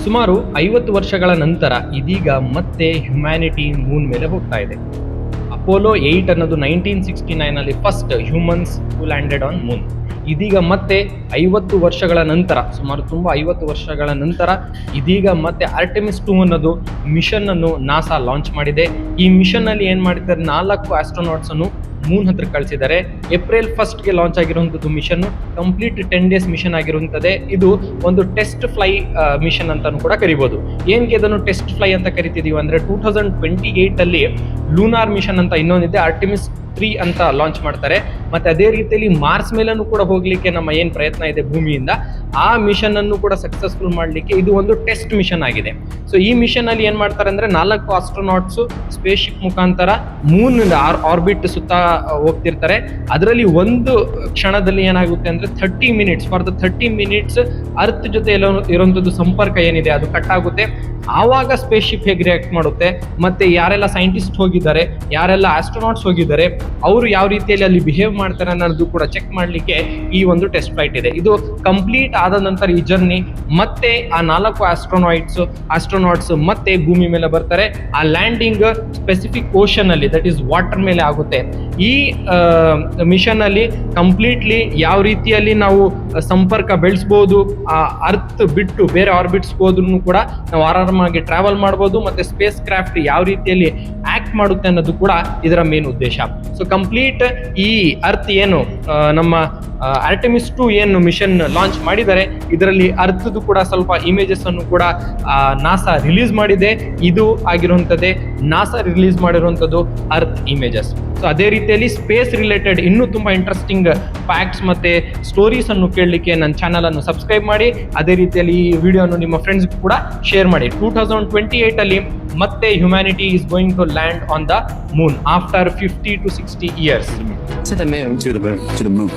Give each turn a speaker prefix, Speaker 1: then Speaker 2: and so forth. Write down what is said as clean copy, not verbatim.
Speaker 1: ಸುಮಾರು 50 ವರ್ಷಗಳ ನಂತರ ಇದೀಗ ಮತ್ತೆ ಹ್ಯುಮ್ಯಾನಿಟಿ ಮೂನ್ ಮೇಲೆ ಹೋಗ್ತಾ ಇದೆ. ಅಪೋಲೋ 8 ಅನ್ನೋದು 1969 first humans who landed on Moon. ಇದೀಗ ಮತ್ತೆ 50 ವರ್ಷಗಳ ನಂತರ, ಸುಮಾರು 50 ವರ್ಷಗಳ ನಂತರ ಇದೀಗ ಮತ್ತೆ ಆರ್ಟೆಮಿಸ್ 2 ಅನ್ನೋದು ಮಿಷನ್ ಅನ್ನು ನಾಸಾ ಲಾಂಚ್ ಮಾಡಿದೆ. ಈ ಮಿಷನ್ ಅಲ್ಲಿ ಏನ್ ಮಾಡಿದ್ದಾರೆ, 4 ಆಸ್ಟ್ರೋನಾಟ್ಸ್ ಅನ್ನು ಮೂನ್ ಹತ್ರ ಕಳಿಸಿದ್ದಾರೆ. ಏಪ್ರಿಲ್ 1ಗೆ ಲಾಂಚ್ ಆಗಿರುವಂಥದ್ದು ಮಿಷನ್ ಕಂಪ್ಲೀಟ್ 10 ಡೇಸ್ ಮಿಷನ್ ಆಗಿರುವಂಥದ್ದೇ. ಇದು ಒಂದು ಟೆಸ್ಟ್ ಫ್ಲೈ ಮಿಷನ್ ಅಂತಾನು ಕೂಡ ಕರಿಬಹುದು. ಏನಕ್ಕೆ ಇದನ್ನು ಟೆಸ್ಟ್ ಫ್ಲೈ ಅಂತ ಕರಿತಿದೀವಿ ಅಂದ್ರೆ 2028 ಅಲ್ಲಿ ಲೂನಾರ್ ಮಿಷನ್ ಅಂತ ಇನ್ನೊಂದಿದೆ, ಆರ್ಟೆಮಿಸ್ 3 ಅಂತ ಲಾಂಚ್ ಮಾಡ್ತಾರೆ. ಮತ್ತೆ ಅದೇ ರೀತಿಯಲ್ಲಿ ಮಾರ್ಸ್ ಮೇಲೂ ಕೂಡ ಹೋಗ್ಲಿಕ್ಕೆ ನಮ್ಮ ಏನ್ ಪ್ರಯತ್ನ ಇದೆ ಭೂಮಿಯಿಂದ, ಆ ಮಿಷನ್ ಅನ್ನು ಕೂಡ ಸಕ್ಸಸ್ಫುಲ್ ಮಾಡ್ಲಿಕ್ಕೆ ಇದು ಒಂದು ಟೆಸ್ಟ್ ಮಿಷನ್ ಆಗಿದೆ. ಸೊ ಈ ಮಿಷನ್ ಅಲ್ಲಿ ಏನ್ ಮಾಡ್ತಾರೆ ಅಂದ್ರೆ 4 ಆಸ್ಟ್ರೋನಾಟ್ಸ್ ಸ್ಪೇಸ್ ಶಿಪ್ ಮುಖಾಂತರ ಮೂನ್ ಆರ್ಬಿಟ್ ಸುತ್ತ ಹೋಗ್ತಿರ್ತಾರೆ. ಅದರಲ್ಲಿ ಒಂದು ಕ್ಷಣದಲ್ಲಿ ಏನಾಗುತ್ತೆ ಅಂದ್ರೆ 30 minutes for the 30 minutes earth ಜೊತೆ ಇರುವಂತದ್ದು ಸಂಪರ್ಕ ಏನಿದೆ ಅದು ಕಟ್ ಆಗುತ್ತೆ. ಆವಾಗ ಸ್ಪೇಸ್ ಶಿಪ್ ಹೇಗೆ ರಿಯಾಕ್ಟ್ ಮಾಡುತ್ತೆ, ಮತ್ತೆ ಯಾರೆಲ್ಲ ಸೈಂಟಿಸ್ಟ್ ಹೋಗಿದ್ದಾರೆ, ಯಾರೆಲ್ಲ ಆಸ್ಟ್ರೋನಾಟ್ಸ್ ಹೋಗಿದ್ದಾರೆ, ಅವರು ಯಾವ ರೀತಿಯಲ್ಲಿ ಅಲ್ಲಿ ಬಿಹೇವ್ ಮಾಡ್ತಾರೆ ಅನ್ನೋದು ಕೂಡ ಚೆಕ್ ಮಾಡ್ಲಿಕ್ಕೆ ಈ ಒಂದು ಟೆಸ್ಟ್ ಫ್ಲೈಟ್ ಇದೆ. ಇದು ಕಂಪ್ಲೀಟ್ ಆದ ನಂತರ ಈ ಜರ್ನಿ ಮತ್ತೆ ಆ 4 ಆಸ್ಟ್ರೋನಾಟ್ಸ್ ಮತ್ತೆ ಭೂಮಿ ಮೇಲೆ ಬರ್ತಾರೆ. ಆ ಲ್ಯಾಂಡಿಂಗ್ ಸ್ಪೆಸಿಫಿಕ್ ಓಷನ್ ಅಲ್ಲಿ, ದಟ್ ಈಸ್ ವಾಟರ್ ಮೇಲೆ ಆಗುತ್ತೆ. ಈ ಮಿಷನ್ ಅಲ್ಲಿ ಕಂಪ್ಲೀಟ್ಲಿ ಯಾವ ರೀತಿಯಲ್ಲಿ ನಾವು ಸಂಪರ್ಕ ಬೆಳೆಸಬಹುದು, ಆ ಅರ್ತ್ ಬಿಟ್ಟು ಬೇರೆ ಆರ್ಬಿಟ್ಸ್ ಹೋದ್ರೂ ಕೂಡ ನಾವು ಆರಾಮಾಗಿ ಟ್ರಾವೆಲ್ ಮಾಡಬಹುದು, ಮತ್ತೆ ಸ್ಪೇಸ್ ಕ್ರಾಫ್ಟ್ ಯಾವ ರೀತಿಯಲ್ಲಿ ಆಕ್ಟ್ ಮಾಡುತ್ತೆ ಅನ್ನೋದು ಕೂಡ ಇದರ ಮೇನ್ ಉದ್ದೇಶ. ಸೊ ಕಂಪ್ಲೀಟ್ ಈ ಅರ್ತ್ ಏನು ನಮ್ಮ ಆರ್ಟೆಮಿಸ್ 2 ಏನು ಮಿಷನ್ ಲಾಂಚ್ ಮಾಡಿದ್ದಾರೆ, ಇದರಲ್ಲಿ ಅರ್ತ್ದು ಕೂಡ ಸ್ವಲ್ಪ ಇಮೇಜಸ್ ಅನ್ನು ಕೂಡ ನಾಸಾ ರಿಲೀಸ್ ಮಾಡಿದೆ. ಇದು ಆಗಿರುವಂಥದ್ದೇ ನಾಸಾ ರಿಲೀಸ್ ಮಾಡಿರುವಂಥದ್ದು ಅರ್ತ್ ಇಮೇಜಸ್. ಸೊ ಅದೇ ರೀತಿಯಲ್ಲಿ ಸ್ಪೇಸ್ ರಿಲೇಟೆಡ್ ಇನ್ನೂ ತುಂಬಾ ಇಂಟ್ರೆಸ್ಟಿಂಗ್ ಫ್ಯಾಕ್ಟ್ಸ್ ಮತ್ತೆ ಸ್ಟೋರೀಸ್ ಅನ್ನು ಕೇಳಲಿಕ್ಕೆ ನನ್ನ ಚಾನಲ್ ಅನ್ನು ಸಬ್ಸ್ಕ್ರೈಬ್ ಮಾಡಿ. ಅದೇ ರೀತಿಯಲ್ಲಿ ಈ ವಿಡಿಯೋನು ನಿಮ್ಮ ಫ್ರೆಂಡ್ಸ್ ಕೂಡ ಶೇರ್ ಮಾಡಿ. 2028 ಅಲ್ಲಿ ಮತ್ತೆ humanity is going to land on the moon after 50 to 60 years.
Speaker 2: To the moon.
Speaker 3: To the moon.